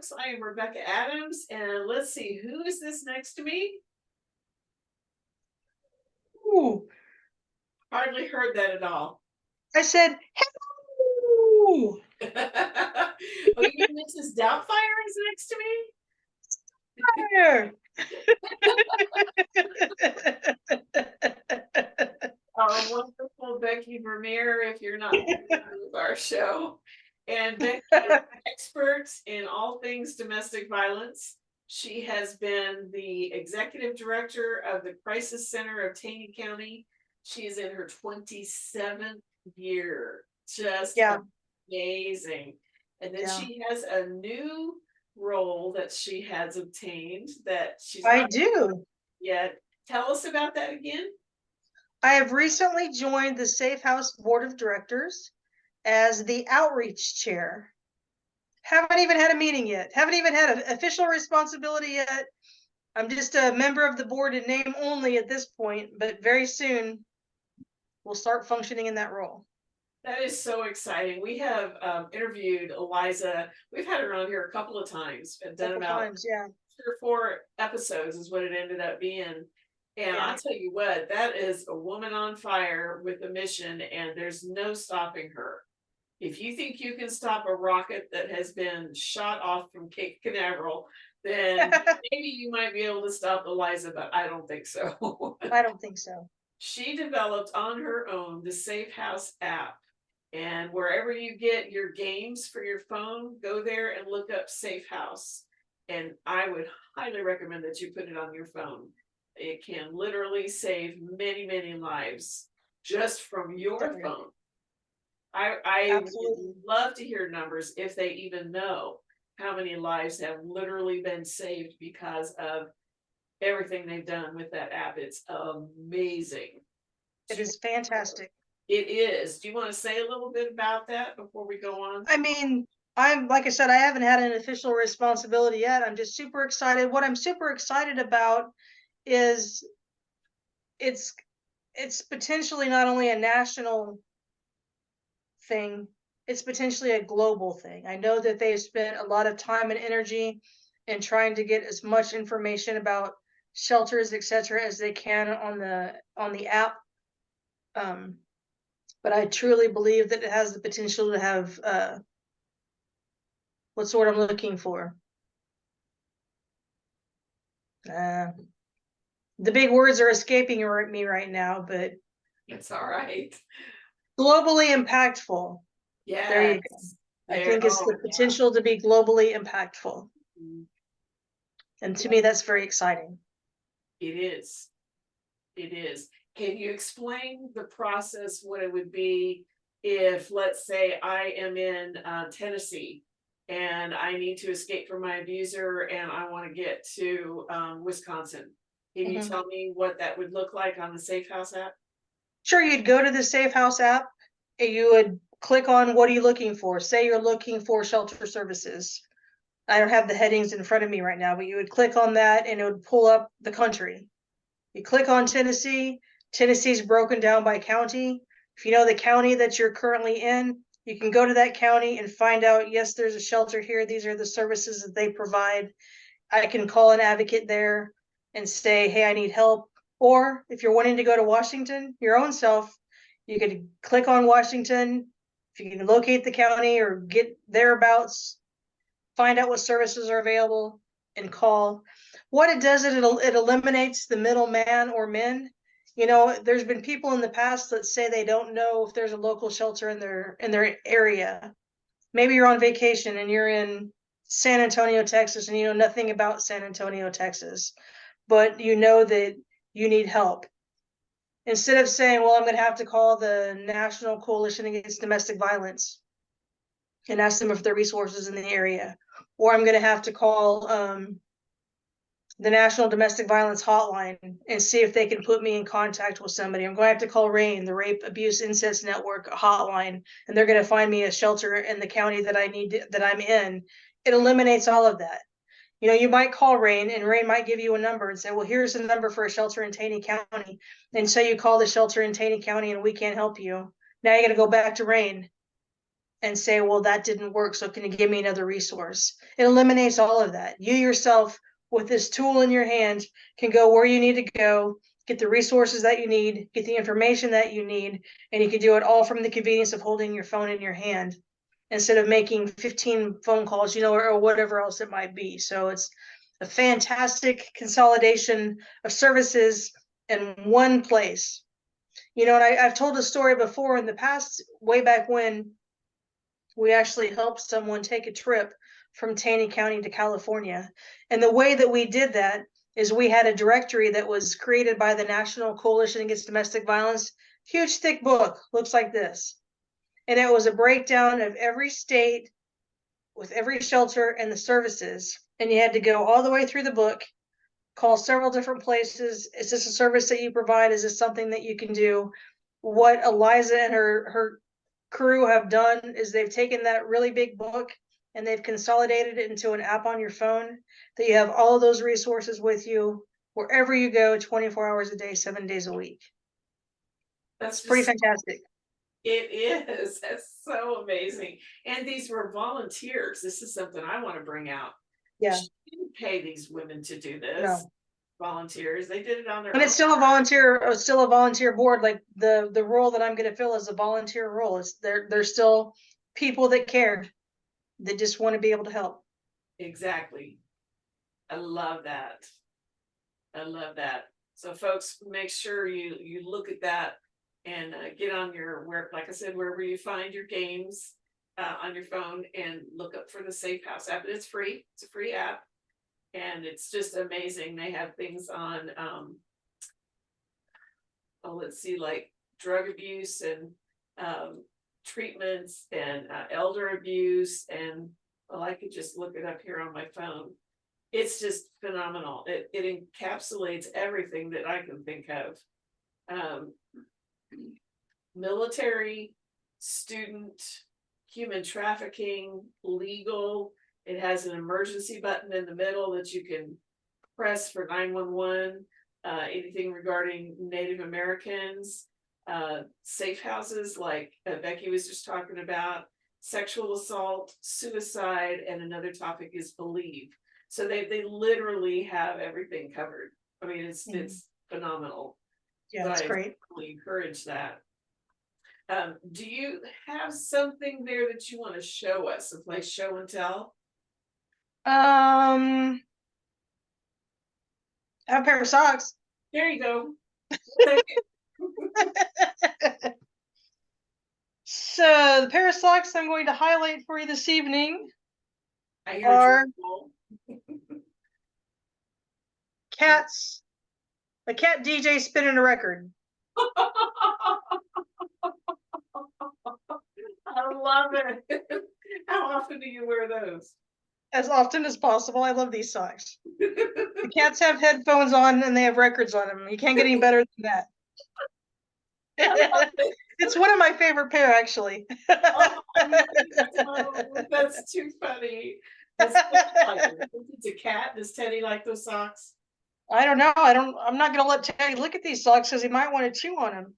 folks. I am Rebecca Adams, and let's see, who is this next to me? Ooh, Hardly heard that at all. I said, hello. Oh, you mean Mrs. Doubtfire is next to me? Our wonderful Becky Vermeer, if you're not familiar with our show. And Becky is an expert in all things domestic violence. She has been the executive director of the Crisis Center of Taney County. She is in her 27th year. Just amazing. And then she has a new role that she has obtained that she's I do. Yet. Tell us about that again. I have recently joined the Safe House Board of Directors as the outreach chair. Haven't even had a meeting yet. Haven't even had an official responsibility yet. I'm just a member of the board in name only at this point, but very soon we'll start functioning in that role. That is so exciting. We have interviewed Eliza. We've had her on here a couple of times and done about 3 or 4 episodes is what it ended up being. And I'll tell you what, that is a woman on fire with a mission, and there's no stopping her. If you think you can stop a rocket that has been shot off from Cape Canaveral, then maybe you might be able to stop Eliza, but I don't think so. I don't think so. She developed on her own the Safe House app. And wherever you get your games for your phone, go there and look up Safe House. And I would highly recommend that you put it on your phone. It can literally save many, many lives just from your phone. I would love to hear numbers if they even know how many lives have literally been saved because of everything they've done with that app. It's amazing. It is fantastic. It is. Do you want to say a little bit about that before we go on? I mean, like I said, I haven't had an official responsibility yet. I'm just super excited. What I'm super excited about is it's potentially not only a national thing, it's potentially a global thing. I know that they've spent a lot of time and energy in trying to get as much information about shelters, etc., as they can on the app. But I truly believe that it has the potential to have what's the word I'm looking for? The big words are escaping me right now, but it's all right. Globally impactful. Yeah. There you go. I think it's the potential to be globally impactful. And to me, that's very exciting. It is. It is. Can you explain the process, what it would be if, let's say, I am in Tennessee and I need to escape from my abuser and I want to get to Wisconsin? Can you tell me what that would look like on the Safe House app? Sure, you'd go to the Safe House app and you would click on what are you looking for. Say you're looking for shelter services. I don't have the headings in front of me right now, but you would click on that and it would pull up the country. You click on Tennessee. Tennessee's broken down by county. If you know the county that you're currently in, you can go to that county and find out, yes, there's a shelter here. These are the services that they provide. I can call an advocate there and say, hey, I need help. Or if you're wanting to go to Washington, your own self, you could click on Washington. If you can locate the county or get thereabouts, find out what services are available and call. What it does is it eliminates the middleman or men. You know, there's been people in the past that say they don't know if there's a local shelter in their area. Maybe you're on vacation and you're in San Antonio, Texas, and you know nothing about San Antonio, Texas, but you know that you need help. Instead of saying, well, I'm going to have to call the National Coalition Against Domestic Violence and ask them if there are resources in the area, or I'm going to have to call the National Domestic Violence Hotline and see if they can put me in contact with somebody. I'm going to have to call RAIN, the Rape, Abuse, Incest Network hotline, and they're going to find me a shelter in the county that I'm in. It eliminates all of that. You know, you might call RAIN and RAIN might give you a number and say, well, here's a number for a shelter in Taney County. And so you call the shelter in Taney County and we can't help you. Now you got to go back to RAIN and say, well, that didn't work, so can you give me another resource? It eliminates all of that. You yourself, with this tool in your hand, can go where you need to go, get the resources that you need, get the information that you need, and you can do it all from the convenience of holding your phone in your hand instead of making 15 phone calls, or whatever else it might be. So it's a fantastic consolidation of services in one place. And I've told a story before in the past, way back when we actually helped someone take a trip from Taney County to California. And the way that we did that is we had a directory that was created by the National Coalition Against Domestic Violence, huge thick book, looks like this. And it was a breakdown of every state with every shelter and the services. And you had to go all the way through the book, call several different places. Is this a service that you provide? Is this something that you can do? What Eliza and her crew have done is they've taken that really big book and they've consolidated it into an app on your phone that you have all of those resources with you wherever you go, 24 hours a day, 7 days a week. That's It's pretty fantastic. It is. That's so amazing. And these were volunteers. This is something I want to bring out. Yeah. She didn't pay these women to do this. No. Volunteers. They did it on their But own. it's still a volunteer board. Like the role that I'm going to fill is a volunteer role. They're still people that care. They just want to be able to help. Exactly. I love that. I love that. So folks, make sure you look at that and get on like I said, wherever you find your games on your phone, and look up for the Safe House app. It's free. It's a free app. And it's just amazing. They have things on, let's see, like drug abuse and treatments and elder abuse. And I could just look it up here on my phone. It's just phenomenal. It encapsulates everything that I can think of. Military, student, human trafficking, legal. It has an emergency button in the middle that you can press for 911, anything regarding Native Americans, safe houses like Becky was just talking about, sexual assault, suicide, and another topic is believe. So they literally have everything covered. I mean, it's phenomenal. Yeah, that's great. I really encourage that. Do you have something there that you want to show us? A place show and tell? I have a pair of socks. There you go. So the pair of socks I'm going to highlight for you this evening are cats. A cat DJ spinning a record. I love it. How often do you wear those? As often as possible. I love these socks. The cats have headphones on and they have records on them. You can't get any better than that. It's one of my favorite pair, actually. That's too funny. It's a cat. Does Teddy like those socks? I don't know. I'm not gonna let Teddy look at these socks because he might want to chew on them.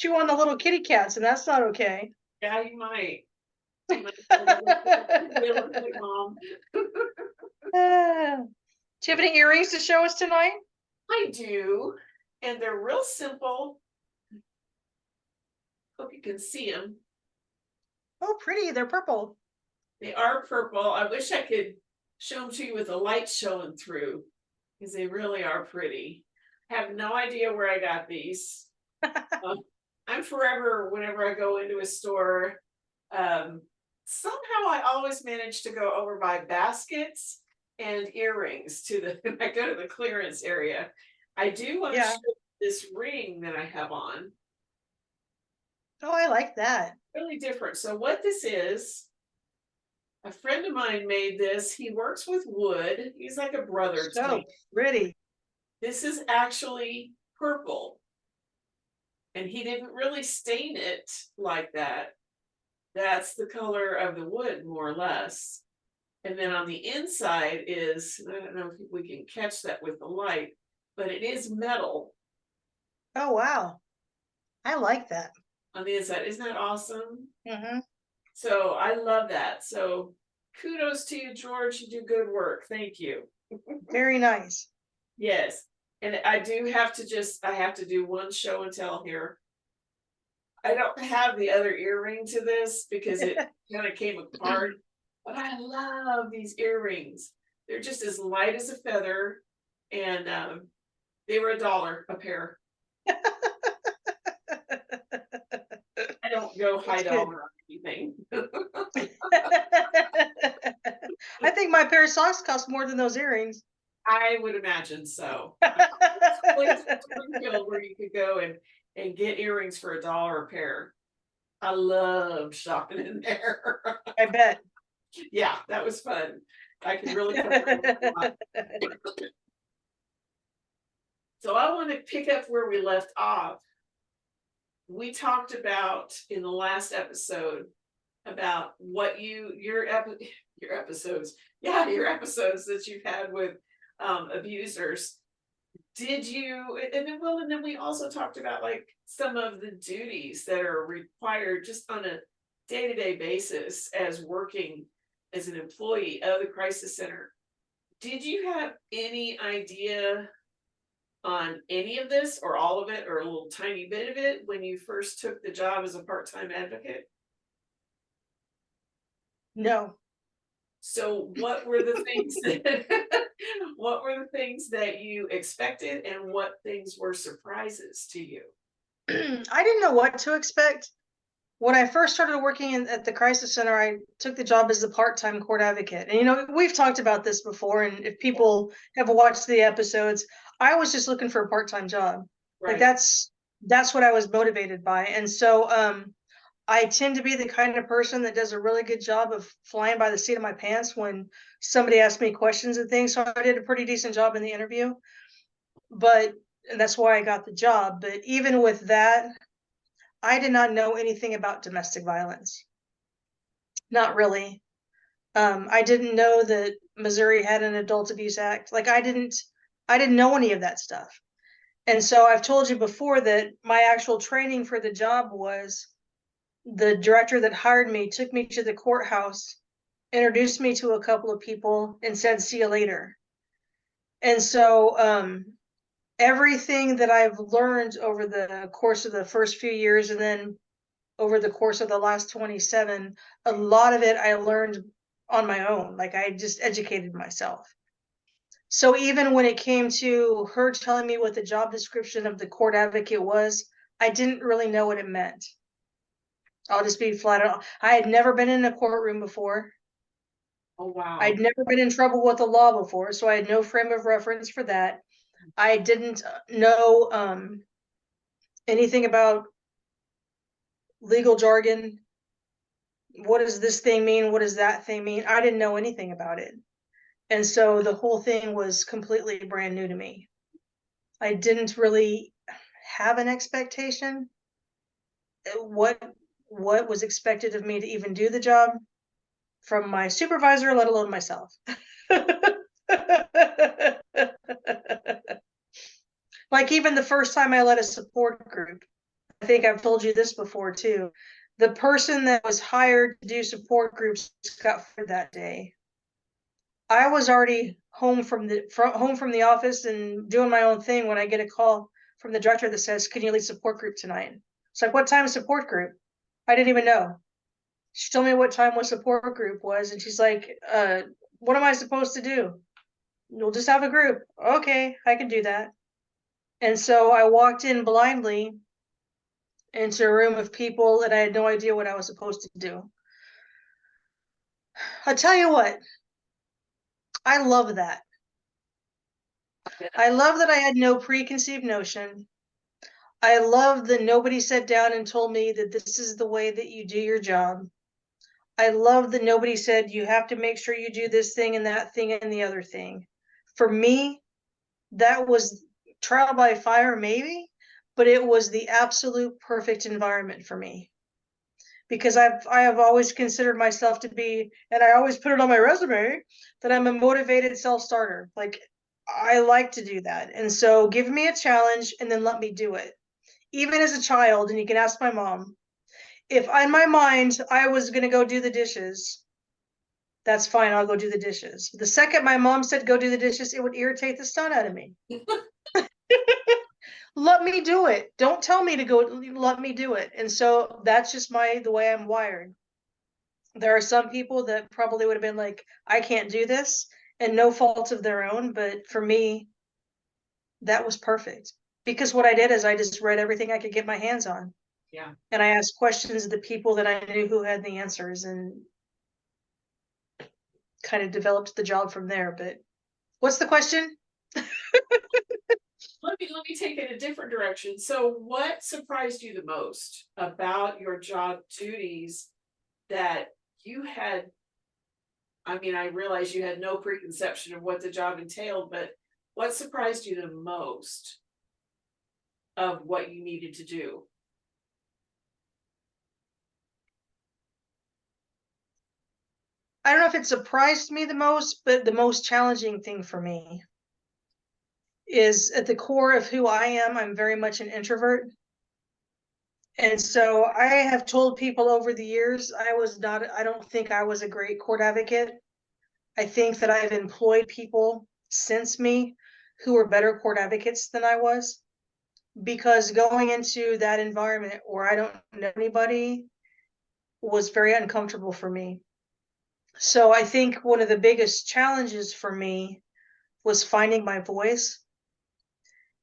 Chew on the little kitty cats, and that's not okay. Yeah, you might. Do you have any earrings to show us tonight? I do, and they're real simple. Hope you can see them. Oh, pretty. They're purple. They are purple. I wish I could show them to you with the light showing through, because they really are pretty. I have no idea where I got these. I'm forever, whenever I go into a store, somehow I always manage to go over by baskets and earrings when I go to the clearance area. I do want to show this ring that I have on. Oh, I like that. Really different. So what this is, a friend of mine made this. He works with wood. He's like a brother to me. Pretty. This is actually purple. And he didn't really stain it like that. That's the color of the wood, more or less. And then on the inside is, I don't know if we can catch that with the light, but it is metal. Oh, wow. I like that. on the inside. Isn't that awesome? Mhm. So I love that. So kudos to you, George. You do good work. Thank you. Very nice. Yes. And I do have to I have to do one show and tell here. I don't have the other earring to this because it kind of came apart, but I love these earrings. They're just as light as a feather, and they were $1 a pair. I don't go high That's good. dollar on anything. I think my pair of socks cost more than those earrings. I would imagine so. Place in Springfield where you could go and get earrings for $1 a pair. I love shopping in there. I bet. Yeah, that was fun. I could really cover a lot. So I want to pick up where we left off. We talked about in the last episode about what your episodes, yeah, your episodes that you've had with abusers. Did you, and then we also talked about like some of the duties that are required just on a day-to-day basis as working as an employee of the crisis center. Did you have any idea on any of this or all of it or a little tiny bit of it when you first took the job as a part-time advocate? No. So what were the things that what were the things that you expected and what things were surprises to you? I didn't know what to expect. When I first started working at the crisis center, I took the job as a part-time court advocate. And, we've talked about this before. And if people have watched the episodes, I was just looking for a part-time job. Like Right. that's what I was motivated by. And so, I tend to be the kind of person that does a really good job of flying by the seat of my pants when somebody asks me questions and things. So I did a pretty decent job in the interview, and that's why I got the job. But even with that, I did not know anything about domestic violence. Not really. I didn't know that Missouri had an adult abuse act. Like I didn't know any of that stuff. And so I've told you before that my actual training for the job was the director that hired me took me to the courthouse, introduced me to a couple of people, and said, "See you later." And so everything that I've learned over the course of the first few years and then over the course of the last 27, a lot of it I learned on my own. Like I just educated myself. So even when it came to her telling me what the job description of the court advocate was, I didn't really know what it meant. I'll just be flat out. I had never been in a courtroom before. Oh wow. I'd never been in trouble with the law before, so I had no frame of reference for that. I didn't know anything about legal jargon. What does this thing mean? What does that thing mean? I didn't know anything about it. And so the whole thing was completely brand new to me. I didn't really have an expectation what was expected of me to even do the job from my supervisor, let alone myself. Like even the first time I led a support group, I think I've told you this before too. The person that was hired to do support groups got fired that day. I was already home from the office and doing my own thing when I get a call from the director that says, "Can you lead support group tonight?" It's like, "What time is support group?" I didn't even know. She told me what time what support group was, and she's like, "What am I supposed to do?" "We'll just have a group." "Okay, I can do that." And so I walked in blindly into a room of people and I had no idea what I was supposed to do. I'll tell you what, I love that. I love that I had no preconceived notion. I love that nobody sat down and told me that this is the way that you do your job. I love that nobody said you have to make sure you do this thing and that thing and the other thing. For me, that was trial by fire, maybe, but it was the absolute perfect environment for me. Because I have always considered myself to be, and I always put it on my resume, that I'm a motivated self-starter. Like I like to do that. And so give me a challenge and then let me do it. Even as a child, and you can ask my mom, If in my mind I was gonna go do the dishes, that's fine, I'll go do the dishes. The second my mom said go do the dishes, it would irritate the stun out of me. Let me do it. Don't tell me to go, let me do it. And so that's just the way I'm wired. There are some people that probably would have been like, I can't do this, and no fault of their own, but for me, that was perfect. Because what I did is I just read everything I could get my hands on. Yeah. And I asked questions of the people that I knew who had the answers and kind of developed the job from there. But what's the question? Let me take it a different direction. So what surprised you the most about your job duties that you had? I mean, I realize you had no preconception of what the job entailed, but what surprised you the most of what you needed to do? I don't know if it surprised me the most, but the most challenging thing for me is at the core of who I am, I'm very much an introvert. And so I have told people over the years I don't think I was a great court advocate. I think that I've employed people since me who were better court advocates than I was, because going into that environment where I don't know anybody was very uncomfortable for me. So I think one of the biggest challenges for me was finding my voice.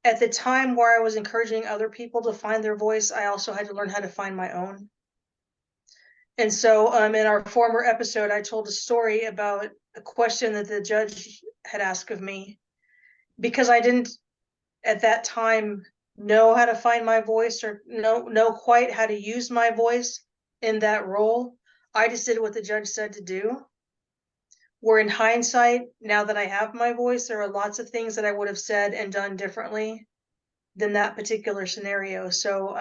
At the time where I was encouraging other people to find their voice, I also had to learn how to find my own. And so in our former episode, I told a story about a question that the judge had asked of me, because I didn't at that time know how to find my voice or know quite how to use my voice in that role. I just did what the judge said to do. Where in hindsight, now that I have my voice, there are lots of things that I would have said and done differently than that particular scenario. So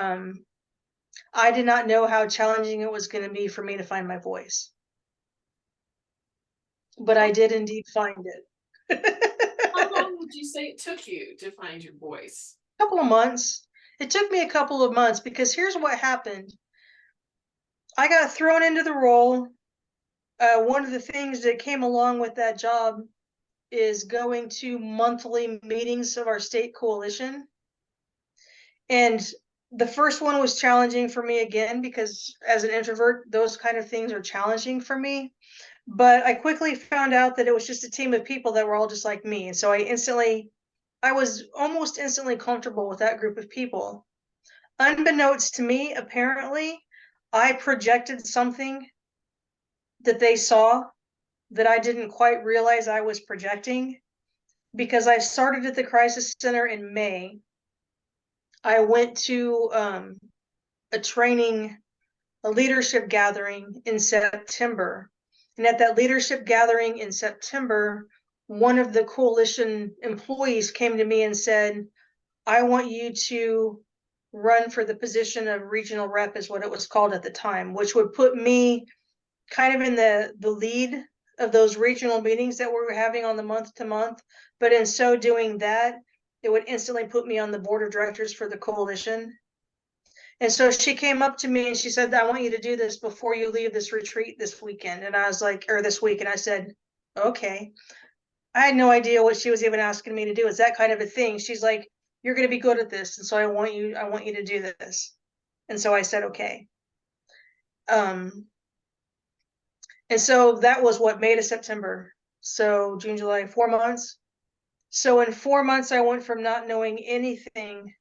I did not know how challenging it was going to be for me to find my voice. But I did indeed find it. How long would you say it took you to find your voice? Couple of months. It took me a couple of months because here's what happened. I got thrown into the role. One of the things that came along with that job is going to monthly meetings of our state coalition. And the first one was challenging for me again, because as an introvert, those kind of things are challenging for me. But I quickly found out that it was just a team of people that were all just like me. And so I was almost instantly comfortable with that group of people. Unbeknownst to me, apparently, I projected something that they saw that I didn't quite realize I was projecting, because I started at the crisis center in May. I went to a training, a leadership gathering in September. And at that leadership gathering in September, one of the coalition employees came to me and said, I want you to run for the position of regional rep, is what it was called at the time, which would put me kind of in the lead of those regional meetings that we were having on the month to month. But in so doing that, it would instantly put me on the board of directors for the coalition. And so she came up to me and she said, I want you to do this before you leave this retreat this weekend. And I was like, or this week. And I said, okay. I had no idea what she was even asking me to do. It's that kind of a thing. She's like, you're going to be good at this. And so I want you to do this. And so I said, okay. And so that was what, May to September. So June, July, 4 months. So in 4 months, I went from not knowing anything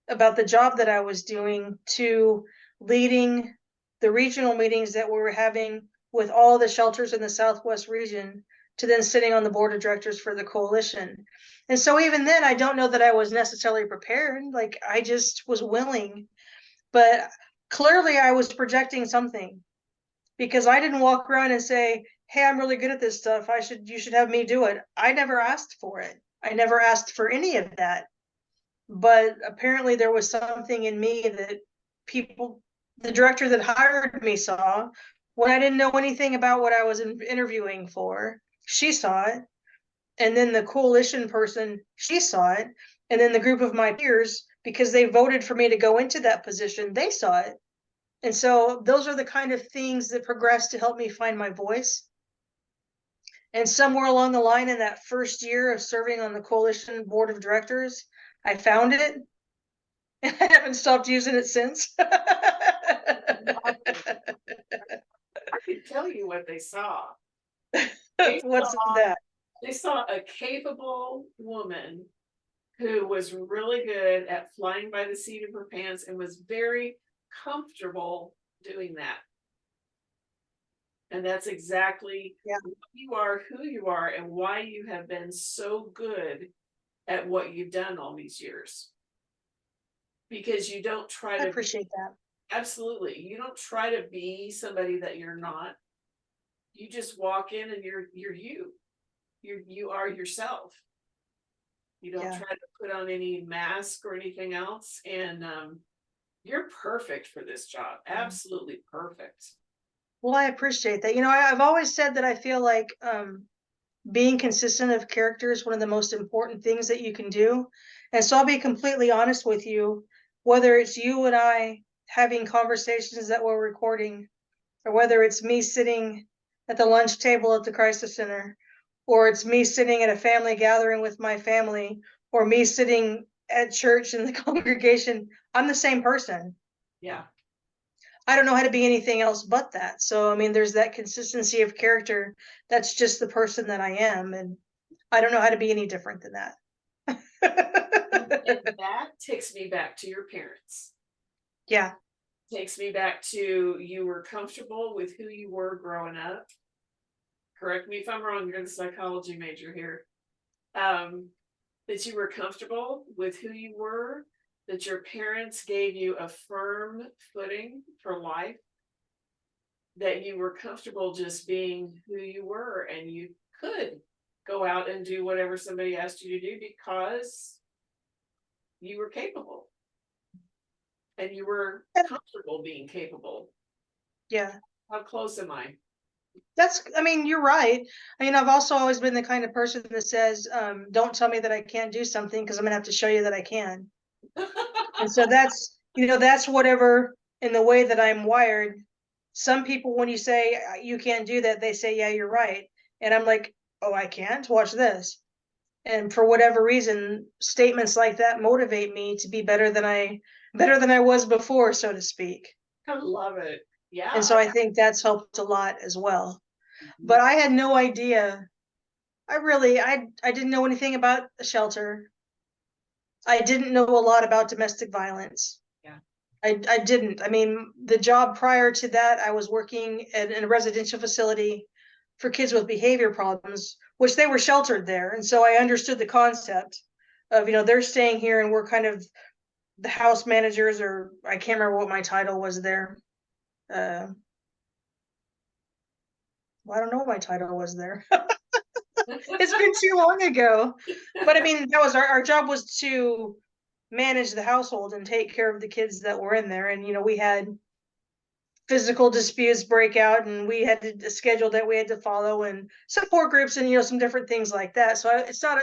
about the job that I was doing to leading the regional meetings that we were having with all the shelters in the Southwest region, to then sitting on the board of directors for the coalition. And so even then, I don't know that I was necessarily prepared. Like, I just was willing, but clearly I was projecting something, because I didn't walk around and say, hey, I'm really good at this stuff, you should have me do it. I never asked for it. I never asked for any of that. But apparently there was something in me that the director that hired me saw, when I didn't know anything about what I was interviewing for. She saw it. And then the coalition person, she saw it. And then the group of my peers, because they voted for me to go into that position, they saw it. And so those are the kind of things that progressed to help me find my voice. And somewhere along the line in that first year of serving on the coalition board of directors, I found it. And I haven't stopped using it since. I can tell you what they saw. They What's saw, that? they saw a capable woman who was really good at flying by the seat of her pants and was very comfortable doing that. And that's exactly what you are, who you are, and why you have been so good at what you've done all these years. Because you don't try I to, appreciate that. absolutely, you don't try to be somebody that you're not. You just walk in and you're you. You are yourself. You don't Yeah. try to put on any mask or anything else. And you're perfect for this job. Absolutely perfect. Well, I appreciate that. I've always said that I feel like being consistent of character is one of the most important things that you can do. And so I'll be completely honest with you, whether it's you and I having conversations that we're recording, or whether it's me sitting at the lunch table at the crisis center, or it's me sitting at a family gathering with my family, or me sitting at church in the congregation, I'm the same person. Yeah. I don't know how to be anything else but that. So, I mean, there's that consistency of character. That's just the person that I am. And I don't know how to be any different than that. And that takes me back to your parents. Yeah. Takes me back to you were comfortable with who you were growing up. Correct me if I'm wrong, you're the psychology major here. That you were comfortable with who you were, that your parents gave you a firm footing for life, that you were comfortable just being who you were, and you could go out and do whatever somebody asked you to do because you were capable and you were comfortable being capable. Yeah. How close am I? I mean, you're right. I've also always been the kind of person that says, don't tell me that I can't do something because I'm gonna have to show you that I can. And so that's whatever in the way that I'm wired. Some people, when you say you can't do that, they say, yeah, you're right. And I'm like, oh, I can't? Watch this. And for whatever reason, statements like that motivate me to be better than I was before, so to speak. I love it. And Yeah. so I think that's helped a lot as well. Mhm. But I had no idea. I didn't know anything about a shelter. I didn't know a lot about domestic violence. Yeah. I didn't. I mean, the job prior to that, I was working in a residential facility for kids with behavior problems, which they were sheltered there. And so I understood the concept of, they're staying here and we're kind of the house managers, or I can't remember what my title was there. Well, I don't know what my title was there. It's been too long ago. But I mean, that was our job was to manage the household and take care of the kids that were in there. And, we had physical disputes break out and we had a schedule that we had to follow and support groups and, some different things like that. So it's not,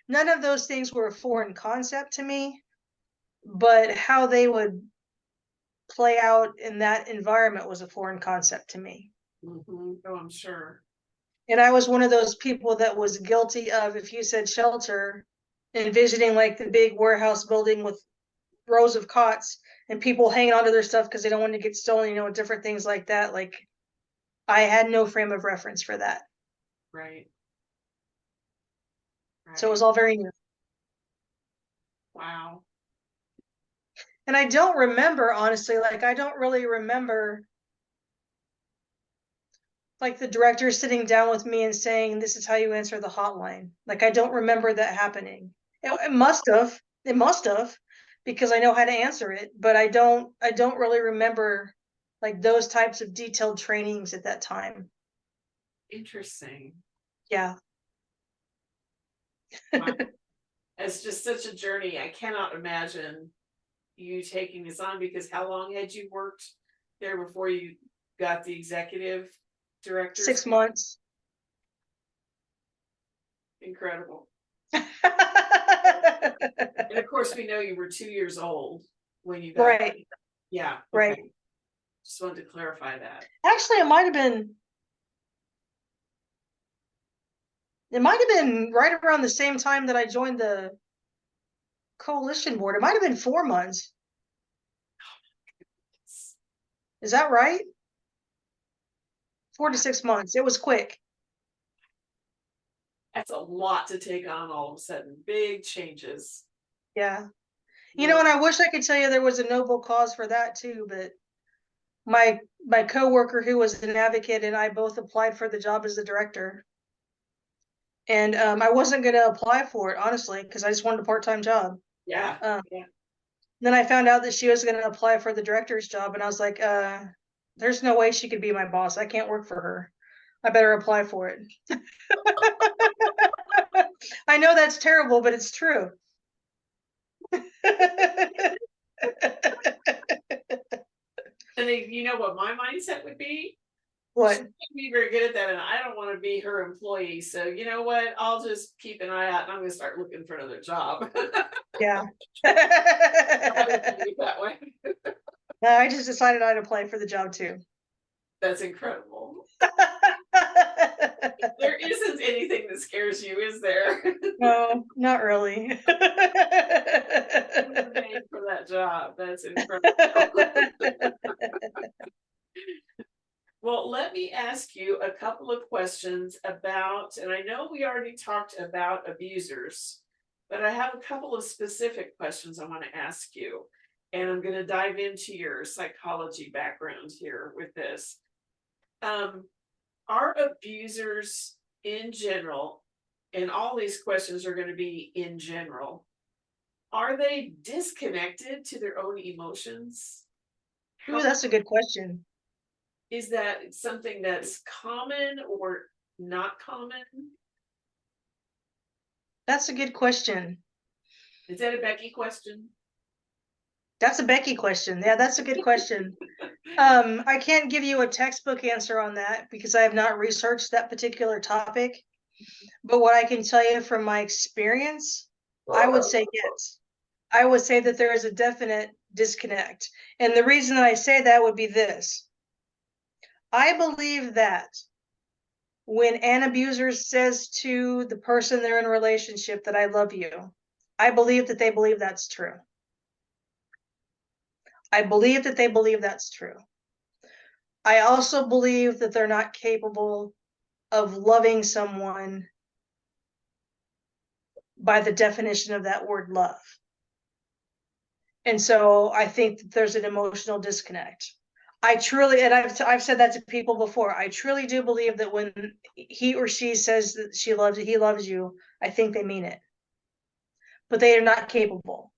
none of those things were a foreign concept to me, but how they would play out in that environment was a foreign concept to me. Mm-hmm. Oh, I'm sure. And I was one of those people that was guilty of, if you said shelter, envisioning like the big warehouse building with rows of cots and people hanging onto their stuff because they don't want to get stolen, different things like that. Like I had no frame of reference for that. Right. So it was Right. all very new. Wow. And I don't remember, honestly, like I don't really remember like the director sitting down with me and saying, this is how you answer the hotline. Like I don't remember that happening. It must have. It must have, because I know how to answer it, but I don't really remember like those types of detailed trainings at that time. Interesting. Yeah. Wow. It's just such a journey. I cannot imagine you taking this on, because how long had you worked there before you got the executive director? 6 months. Incredible. And of course, we know you were 2 years old when you got. Right, Yeah. Okay. right. Just wanted to clarify that. Actually, it might have been right around the same time that I joined the coalition board. It might have been 4 months. Is that right? 4 to 6 months. It was quick. That's a lot to take on all of a sudden. Big changes. Yeah. You know, and I wish I could tell you there was a noble cause for that too, but my coworker who was an advocate and I both applied for the job as the director. And I wasn't going to apply for it, honestly, because I just wanted a part-time job. Yeah. Yeah. Then I found out that she was going to apply for the director's job, and I was like, there's no way she could be my boss. I can't work for her. I better apply for it. I know that's terrible, but it's true. And you know what my mindset would be? What? She can't be very good at that, and I don't want to be her employee. So you know what? I'll just keep an eye out, and I'm going to start looking for another job. Yeah. That way. I just decided I'd apply for the job too. That's incredible. There isn't anything that scares you, is there? No, not really. For that job. That's incredible. Well, let me ask you a couple of questions about, and I know we already talked about abusers, but I have a couple of specific questions I want to ask you. And I'm going to dive into your psychology background here with this. Are abusers in general, and all these questions are going to be in general, are they disconnected to their own emotions? Ooh, that's a good question. Is that something that's common or not common? That's a good question. Is that a Becky question? That's a Becky question. Yeah, that's a good question. I can't give you a textbook answer on that because I have not researched that particular topic. But what I can tell you from my experience, I would say yes. I would say that there is a definite disconnect. And the reason that I say that would be this. I believe that when an abuser says to the person they're in a relationship that I love you, I believe that they believe that's true. I believe that they believe that's true. I also believe that they're not capable of loving someone by the definition of that word love. And so I think that there's an emotional disconnect. I truly, and I've said that to people before, I truly do believe that when he or she says that he loves you, I think they mean it. But they are not capable.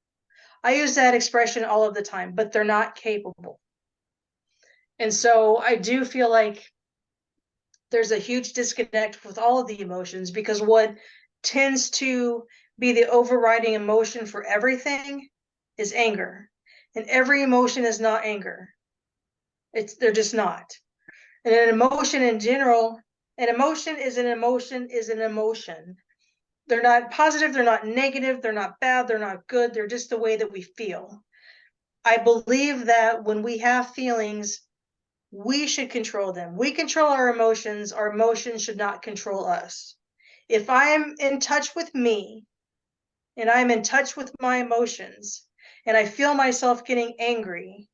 I use that expression all of the time, but they're not capable. And so I do feel like there's a huge disconnect with all of the emotions because what tends to be the overriding emotion for everything is anger. And every emotion is not anger. They're just not. And an emotion in general, an emotion is an emotion is an emotion. They're not positive, they're not negative, they're not bad, they're not good, they're just the way that we feel. I believe that when we have feelings, we should control them. We control our emotions should not control us. If I'm in touch with me and I'm in touch with my emotions and I feel myself getting angry,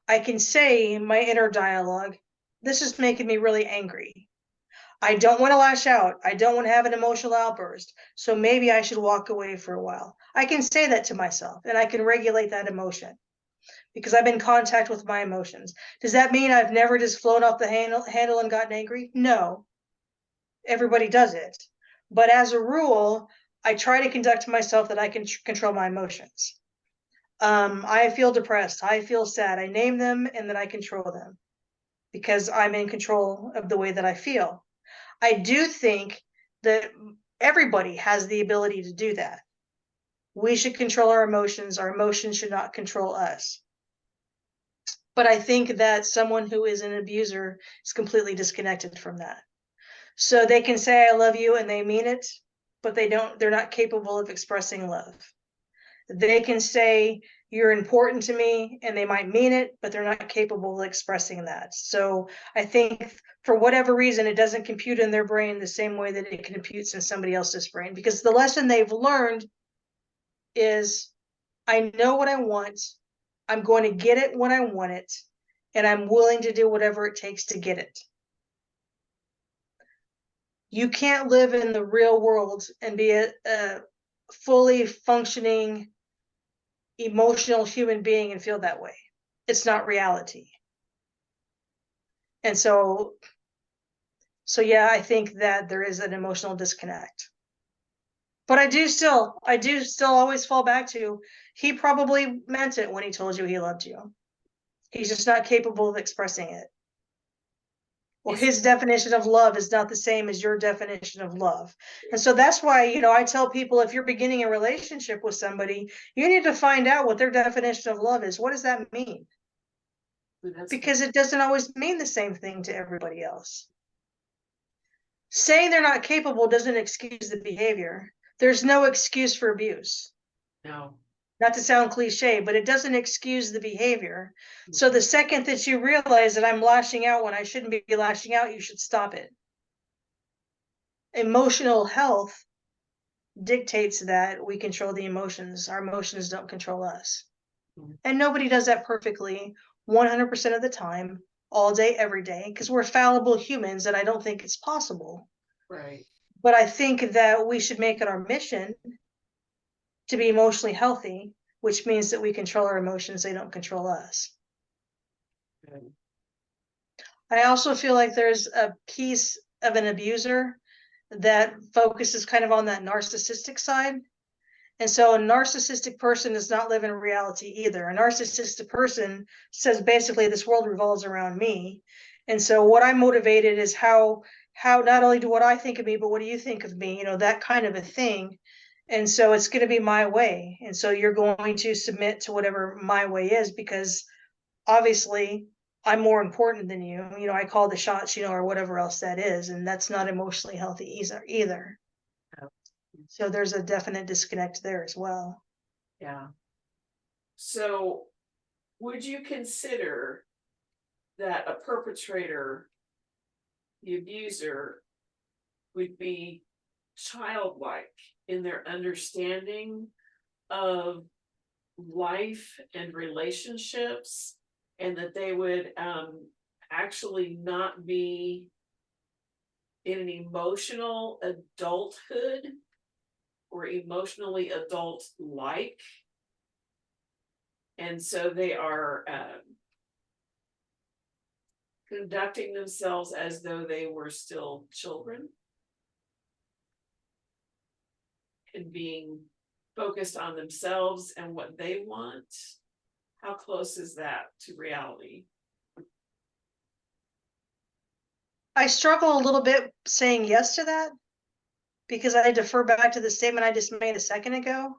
I can say in my inner dialogue, this is making me really angry. I don't want to lash out. I don't want to have an emotional outburst. So maybe I should walk away for a while. I can say that to myself and I can regulate that emotion because I'm in contact with my emotions. Does that mean I've never just flown off the handle and gotten angry? No. Everybody does it. But as a rule, I try to conduct myself that I can control my emotions. I feel depressed. I feel sad. I name them and then I control them because I'm in control of the way that I feel. I do think that everybody has the ability to do that. We should control our emotions. Our emotions should not control us. But I think that someone who is an abuser is completely disconnected from that. So they can say, I love you, and they mean it, but they're not capable of expressing love. They can say, you're important to me, and they might mean it, but they're not capable of expressing that. So I think for whatever reason, it doesn't compute in their brain the same way that it computes in somebody else's brain, because the lesson they've learned is, I know what I want, I'm going to get it when I want it, and I'm willing to do whatever it takes to get it. You can't live in the real world and be a fully functioning emotional human being and feel that way. It's not reality. And so yeah, I think that there is an emotional disconnect. But I do still always fall back to, he probably meant it when he told you he loved you. He's just not capable of expressing it. Or his definition of love is not the same as your definition of love. And so that's why, I tell people, if you're beginning a relationship with somebody, you need to find out what their definition of love is. What does that mean? Because it doesn't always mean the same thing to everybody else. Saying they're not capable doesn't excuse the behavior. There's no excuse for abuse. No. Not to sound cliche, but it doesn't excuse the behavior. So the second that you realize that I'm lashing out when I shouldn't be lashing out, you should stop it. Emotional health dictates that we control the emotions. Our emotions don't control us. And nobody does that perfectly 100% of the time, all day, every day, because we're fallible humans, and I don't think it's possible. Right. But I think that we should make it our mission to be emotionally healthy, which means that we control our emotions, they don't control us. Okay. I also feel like there's a piece of an abuser that focuses kind of on that narcissistic side. And so a narcissistic person does not live in reality either. A narcissistic person says basically this world revolves around me. And so what I'm motivated is how not only do what I think of me, but what do you think of me? That kind of a thing. And so it's going to be my way. And so you're going to submit to whatever my way is, because obviously I'm more important than you. I call the shots, or whatever else that is. And that's not emotionally healthy either. So there's a definite disconnect there as well. Yeah. So would you consider that a perpetrator, the abuser, would be childlike in their understanding of life and relationships, and that they would actually not be in an emotional adulthood or emotionally adult-like, and so they are conducting themselves as though they were still children and being focused on themselves and what they want. How close is that to reality? I struggle a little bit saying yes to that, because I defer back to the statement I just made a second ago.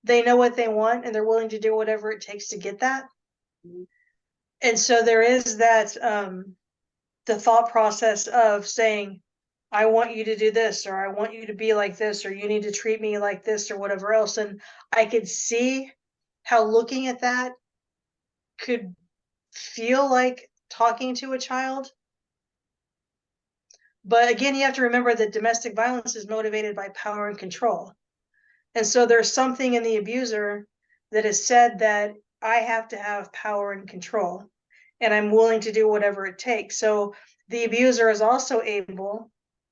They know what they want and they're willing to do whatever it takes to get that. Mm-hmm. And so there is that the thought process of saying, I want you to do this, or I want you to be like this, or you need to treat me like this, or whatever else. And I could see how looking at that could feel like talking to a child. But again, you have to remember that domestic violence is motivated by power and control. And so there's something in the abuser that is said that I have to have power and control, and I'm willing to do whatever it takes. So the abuser is also able,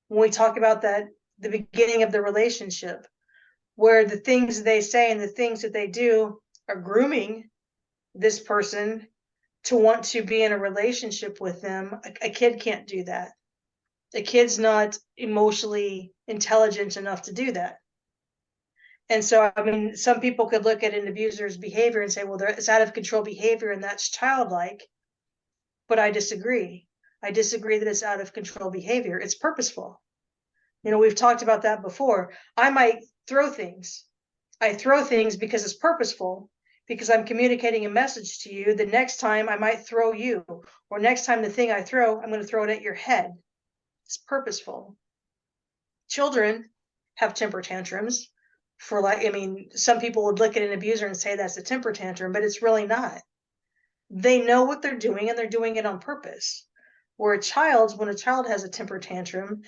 when we talk about that, the beginning of the relationship, where the things they say and the things that they do are grooming this person to want to be in a relationship with them. A kid can't do that. A kid's not emotionally intelligent enough to do that. And so, I mean, some people could look at an abuser's behavior and say, well, it's out of control behavior and that's childlike. But I disagree. I disagree that it's out of control behavior. It's purposeful. We've talked about that before. I might throw things. I throw things because it's purposeful, because I'm communicating a message to you. The next time I might throw you, or next time the thing I throw, I'm going to throw it at your head. It's purposeful. Children have temper tantrums. for like, I mean, some people would look at an abuser and say that's a temper tantrum, but it's really not. They know what they're doing and they're doing it on purpose. Where when a child has a temper tantrum,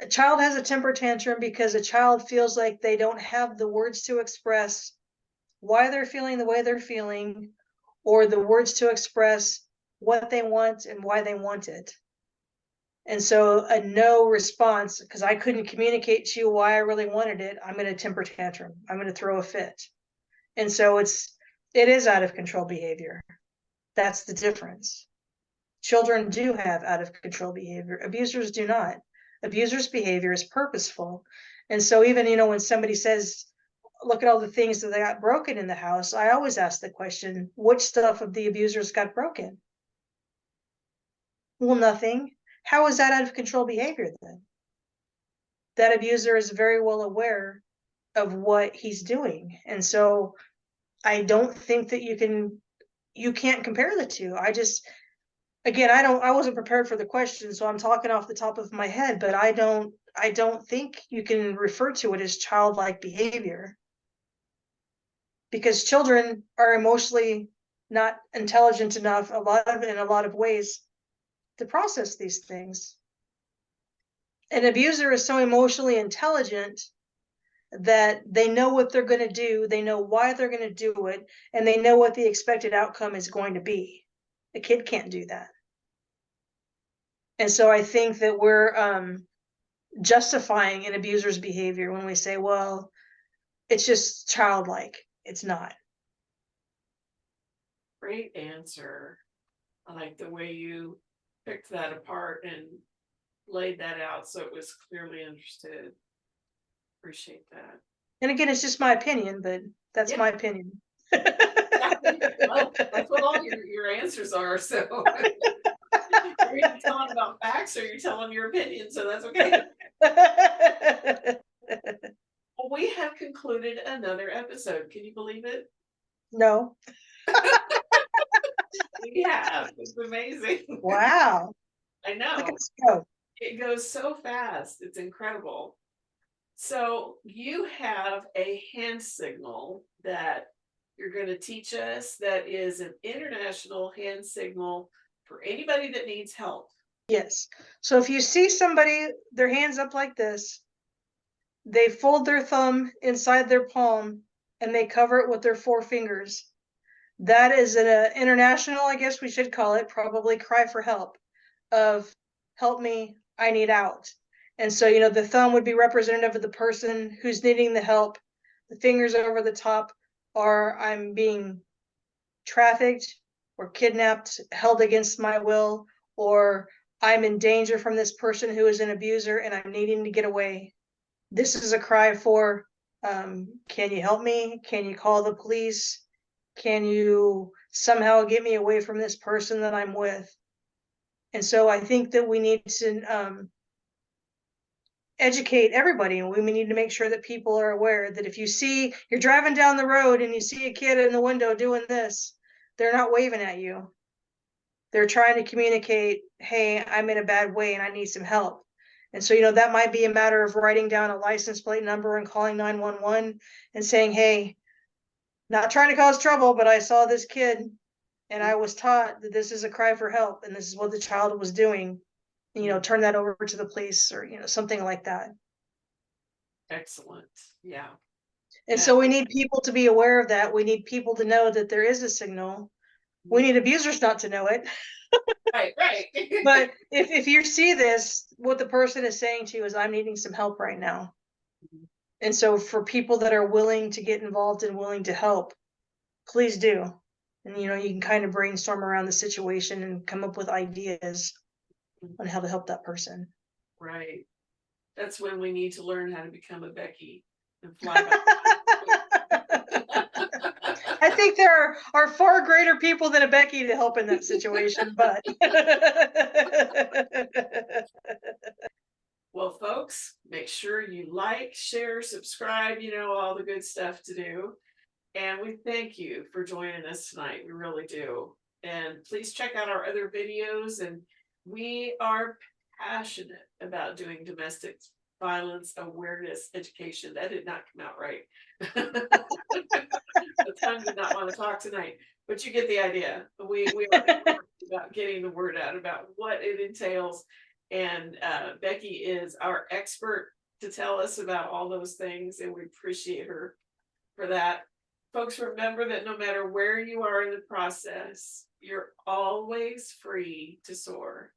a child has a temper tantrum because a child feels like they don't have the words to express why they're feeling the way they're feeling, or the words to express what they want and why they want it. And so a no response, because I couldn't communicate to you why I really wanted it, I'm going to temper tantrum. I'm going to throw a fit. And so it is out of control behavior. That's the difference. Children do have out of control behavior. Abusers do not. Abusers' behavior is purposeful. And so even, when somebody says, look at all the things that they got broken in the house, I always ask the question, which stuff of the abusers got broken? Well, nothing. How is that out of control behavior then? That abuser is very well aware of what he's doing. And so I don't think that you can't compare the two. Again, I wasn't prepared for the question, so I'm talking off the top of my head, but I don't think you can refer to it as childlike behavior, because children are emotionally not intelligent enough in a lot of ways to process these things. An abuser is so emotionally intelligent that they know what they're going to do, they know why they're going to do it, and they know what the expected outcome is going to be. A kid can't do that. And so I think that we're justifying an abuser's behavior when we say, well, it's just childlike. It's not. Great answer. I like the way you picked that apart and laid that out so it was clearly understood. Appreciate that. And again, it's just my opinion, but that's my opinion. Exactly. Well, that's what all your answers are. So you're either telling about facts or you're telling your opinion, so that's okay. Well, we have concluded another episode. Can you believe it? No. We have. It's amazing. Wow. I know. Look at us go. It goes so fast. It's incredible. So you have a hand signal that you're going to teach us that is an international hand signal for anybody that needs help. Yes. So if you see somebody, their hands up like this, they fold their thumb inside their palm and they cover it with their 4 fingers. That is an international, I guess we should call it, probably cry for help, of help me, I need out. And so, the thumb would be representative of the person who's needing the help. The fingers over the top are, I'm being trafficked or kidnapped, held against my will, or I'm in danger from this person who is an abuser and I'm needing to get away. This is a cry for, can you help me? Can you call the police? Can you somehow get me away from this person that I'm with? And so I think that we need to educate everybody, and we need to make sure that people are aware that if you're driving down the road and you see a kid in the window doing this, they're not waving at you. They're trying to communicate, hey, I'm in a bad way and I need some help. And so, that might be a matter of writing down a license plate number and calling 911 and saying, hey, not trying to cause trouble, but I saw this kid and I was taught that this is a cry for help and this is what the child was doing. And, turn that over to the police or, something like that. Excellent. Yeah. And so we need people to be aware of that. We need people to know that there is a signal. We need abusers not to know it. Right. But if you see this, what the person is saying to you is, I'm needing some help right now. And so for people that are willing to get involved and willing to help, please do. And, you can kind of brainstorm around the situation and come up with ideas on how to help that person. Right. That's when we need to learn how to become a Becky and fly back. I think there are far greater people than a Becky to help in that situation, but. Well, folks, make sure you like, share, subscribe, all the good stuff to do. And we thank you for joining us tonight. We really do. And please check out our other videos. And we are passionate about doing domestic violence awareness education. That did not come out right. The tongue did not want to talk tonight, but you get the idea. We are about getting the word out about what it entails. And Becky is our expert to tell us about all those things, and we appreciate her for that. Folks, remember that no matter where you are in the process, you're always free to soar.